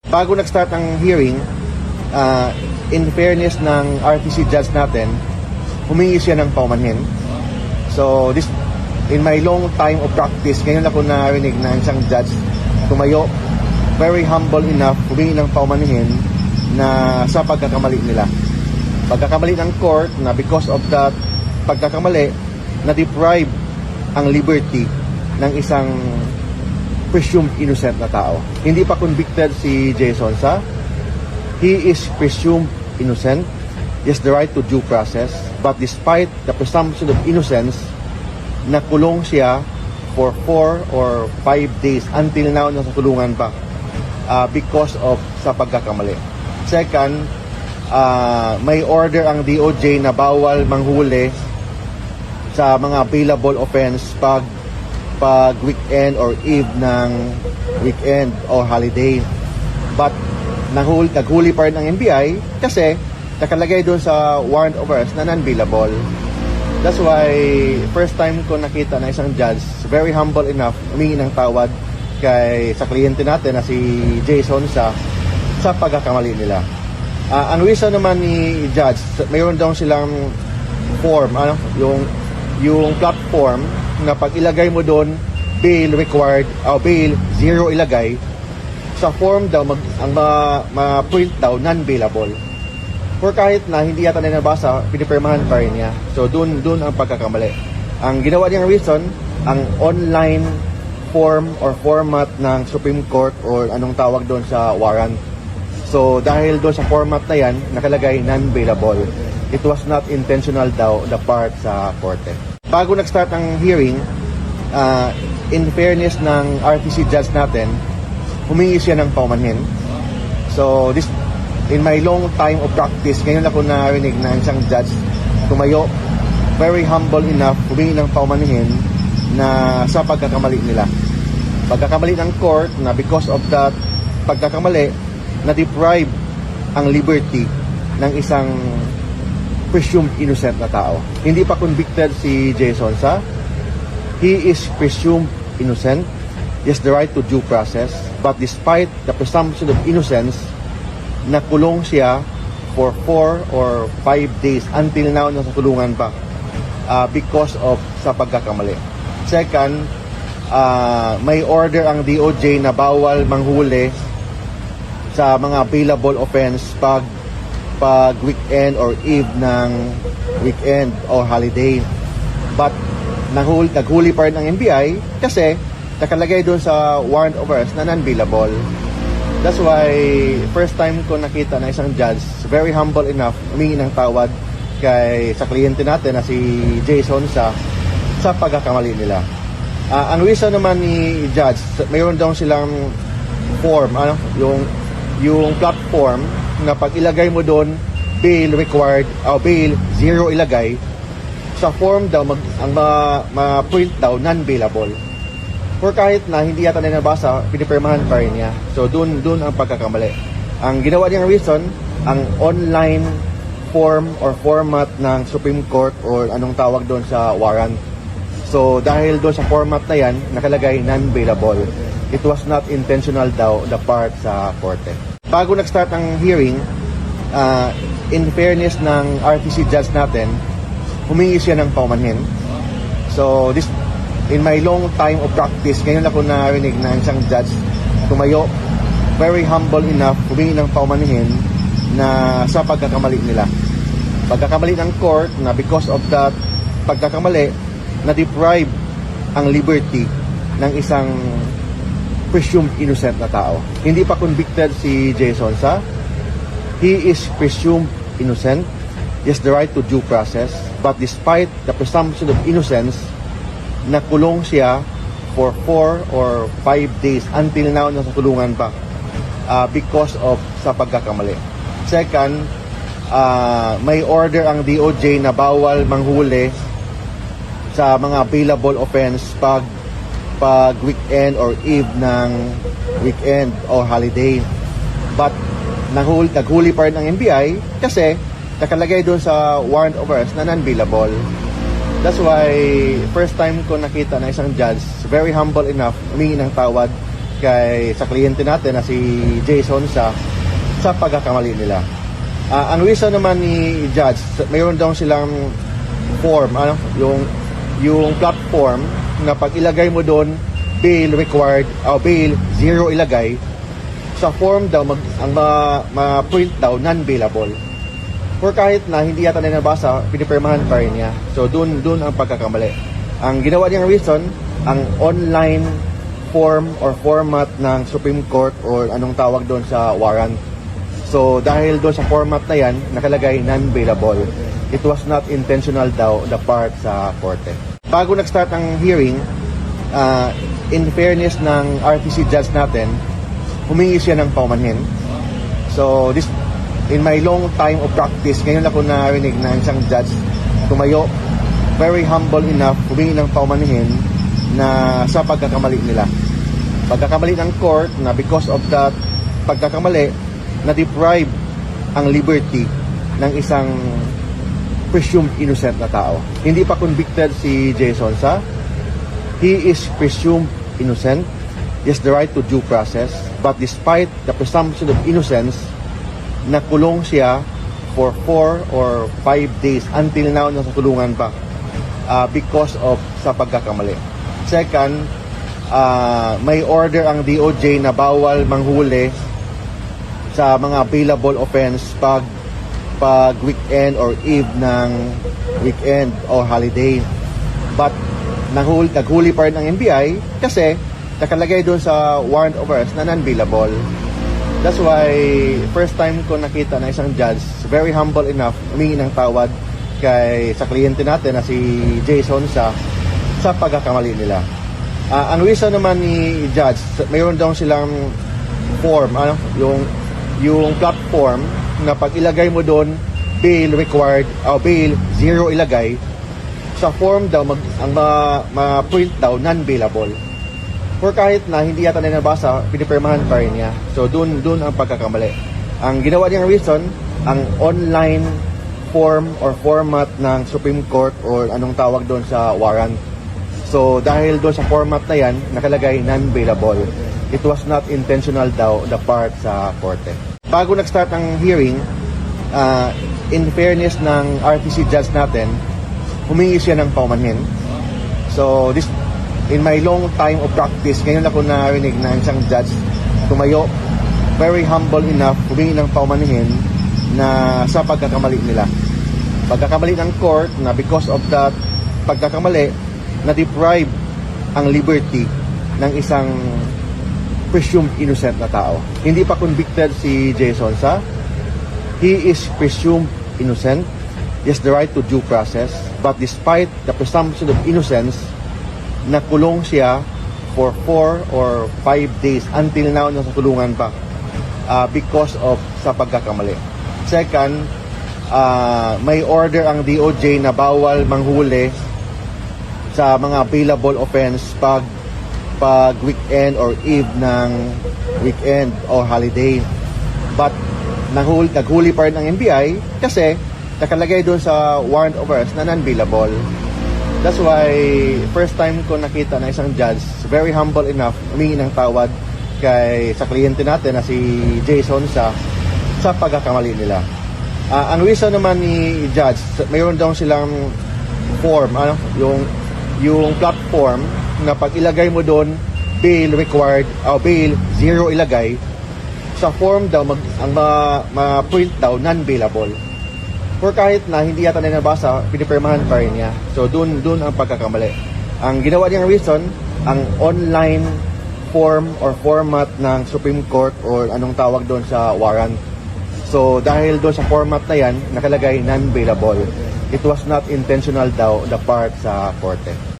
Bago nag-start ang hearing, in fairness ng RTC judge natin, humingi siya ng paumanhin. So, in my long time of practice, ngayon ako narinig na isang judge tumayo, very humble enough, humingi ng paumanhin na sa pagkakamali nila. Pagkakamali ng court na because of that pagkakamali, na-deprive ang liberty ng isang presumed innocent na tao. Hindi pa convicted si Jason Sa. He is presumed innocent. He has the right to due process. But despite the presumption of innocence, nakulong siya for 4 or 5 days until now nasa kulungan pa because of sa pagkakamali. Second, may order ang DOJ na bawal manghuli sa mga available offense pag weekend or eve ng weekend or holiday. But naghuli pa rin ng NBI kasi nakalagay doon sa warrant of arrest na non-bailable. That's why first time ko nakita na isang judge very humble enough humingi ng tawad sa kliyente natin na si Jason sa pagkakamali nila. Ang reason naman ni judge, mayroon daw silang form, yung platform na pag ilagay mo doon bail required o bail zero ilagay sa form daw ang ma-print daw non-bailable. Or kahit na hindi yata na nabasa, pinipirmahan pa rin niya. So doon ang pagkakamali. Ang ginawa niyang reason, ang online form or format ng Supreme Court or anong tawag doon sa warrant. So dahil doon sa format na yan, nakalagay non-bailable. It was not intentional daw the part sa korte. Bago nag-start ang hearing, in fairness ng RTC judge natin, humingi siya ng paumanhin. So, in my long time of practice, ngayon ako narinig na isang judge tumayo, very humble enough, humingi ng paumanhin na sa pagkakamali nila. Pagkakamali ng court na because of that pagkakamali, na-deprive ang liberty ng isang presumed innocent na tao. Hindi pa convicted si Jason Sa. He is presumed innocent. He has the right to due process. But despite the presumption of innocence, nakulong siya for 4 or 5 days until now nasa kulungan pa because of sa pagkakamali. Second, may order ang DOJ na bawal manghuli sa mga available offense pag weekend or eve ng weekend or holiday. But naghuli pa rin ng NBI kasi nakalagay doon sa warrant of arrest na non-bailable. That's why first time ko nakita na isang judge very humble enough humingi ng tawad sa kliyente natin na si Jason sa pagkakamali nila. Ang reason naman ni judge, mayroon daw silang form, yung platform na pag ilagay mo doon bail required o bail zero ilagay sa form daw ang ma-print daw non-bailable. Or kahit na hindi yata na nabasa, pinipirmahan pa rin niya. So doon ang pagkakamali. Ang ginawa niyang reason, ang online form or format ng Supreme Court or anong tawag doon sa warrant. So dahil doon sa format na yan, nakalagay non-bailable. It was not intentional daw the part sa korte. Bago nag-start ang hearing, in fairness ng RTC judge natin, humingi siya ng paumanhin. So, in my long time of practice, ngayon ako narinig na isang judge tumayo, very humble enough, humingi ng paumanhin na sa pagkakamali nila. Pagkakamali ng court na because of that pagkakamali, na-deprive ang liberty ng isang presumed innocent na tao. Hindi pa convicted si Jason Sa. He is presumed innocent. He has the right to due process. But despite the presumption of innocence, nakulong siya for 4 or 5 days until now nasa kulungan pa because of sa pagkakamali. Second, may order ang DOJ na bawal manghuli sa mga available offense pag weekend or eve ng weekend or holiday. But naghuli pa rin ng NBI kasi nakalagay doon sa warrant of arrest na non-bailable. That's why first time ko nakita na isang judge very humble enough humingi ng tawad sa kliyente natin na si Jason sa pagkakamali nila. Ang reason naman ni Judge, mayroon daw silang form, yung platform na pag ilagay mo doon, bail required, bail zero ilagay, sa form daw, ang ma-print daw, non-bailable. Or kahit na hindi yata na nabasa, pinipirmahan pa rin niya. So, dun ang pagkakamali. Ang ginawa niyang reason, ang online form or format ng Supreme Court or anong tawag doon sa warrant. So, dahil doon sa format na yan, nakalagay non-bailable. It was not intentional daw the part sa korte. Bago nag-start ang hearing, in fairness ng RTC judge natin, humingi siya ng paumanhin. So, in my long time of practice, ngayon ako narinig na isang judge tumayo, very humble enough, humingi ng paumanhin na sa pagkakamali nila. Pagkakamali ng court na because of that pagkakamali, na-deprive ang liberty ng isang presumed innocent na tao. Hindi pa convicted si Jason Sa. He is presumed innocent. He has the right to due process. But despite the presumption of innocence, nakulong siya for 4 or 5 days until now nasa kulungan pa because of sa pagkakamali. Second, may order ang DOJ na bawal manghuli sa mga available offense pag weekend or eve ng weekend or holiday. But naghuli pa rin ang NBI kasi nakalagay doon sa warrant of arrest na non-bailable. That's why first time ko nakita na isang judge very humble enough humingi ng tawad sa kliyente natin na si Jason sa pagkakamali nila. Ang reason naman ni Judge, mayroon daw silang form, yung platform na pag ilagay mo doon, bail required, bail zero ilagay, sa form daw, ang ma-print daw, non-bailable. Or kahit na hindi yata na nabasa, pinipirmahan pa rin niya. So, dun ang pagkakamali. Ang ginawa niyang reason, ang online form or format ng Supreme Court or anong tawag doon sa warrant. So, dahil doon sa format na yan, nakalagay non-bailable. It was not intentional daw the part sa korte. Bago nag-start ang hearing, in fairness ng RTC judge natin, humingi siya ng paumanhin. So, in my long time of practice, ngayon ako narinig na isang judge tumayo, very humble enough, humingi ng paumanhin na sa pagkakamali nila. Pagkakamali ng court na because of that pagkakamali, na-deprive ang liberty ng isang presumed innocent na tao. Hindi pa convicted si Jason Sa. He is presumed innocent. He has the right to due process. But despite the presumption of innocence, nakulong siya for 4 or 5 days until now nasa kulungan pa because of sa pagkakamali. Second, may order ang DOJ na bawal manghuli sa mga available offense pag weekend or eve ng weekend or holiday. But naghuli pa rin ang NBI kasi nakalagay doon sa warrant of arrest na non-bailable. That's why first time ko nakita na isang judge very humble enough humingi ng tawad sa kliyente natin na si Jason sa pagkakamali nila. Ang reason naman ni Judge, mayroon daw silang form, yung platform na pag ilagay mo doon, bail required, bail zero ilagay, sa form daw, ang ma-print daw, non-bailable. Or kahit na hindi yata na nabasa, pinipirmahan pa rin niya. So, dun ang pagkakamali. Ang ginawa niyang reason, ang online form or format ng Supreme Court or anong tawag doon sa warrant. So, dahil doon sa format na yan, nakalagay non-bailable. It was not intentional daw the part sa korte.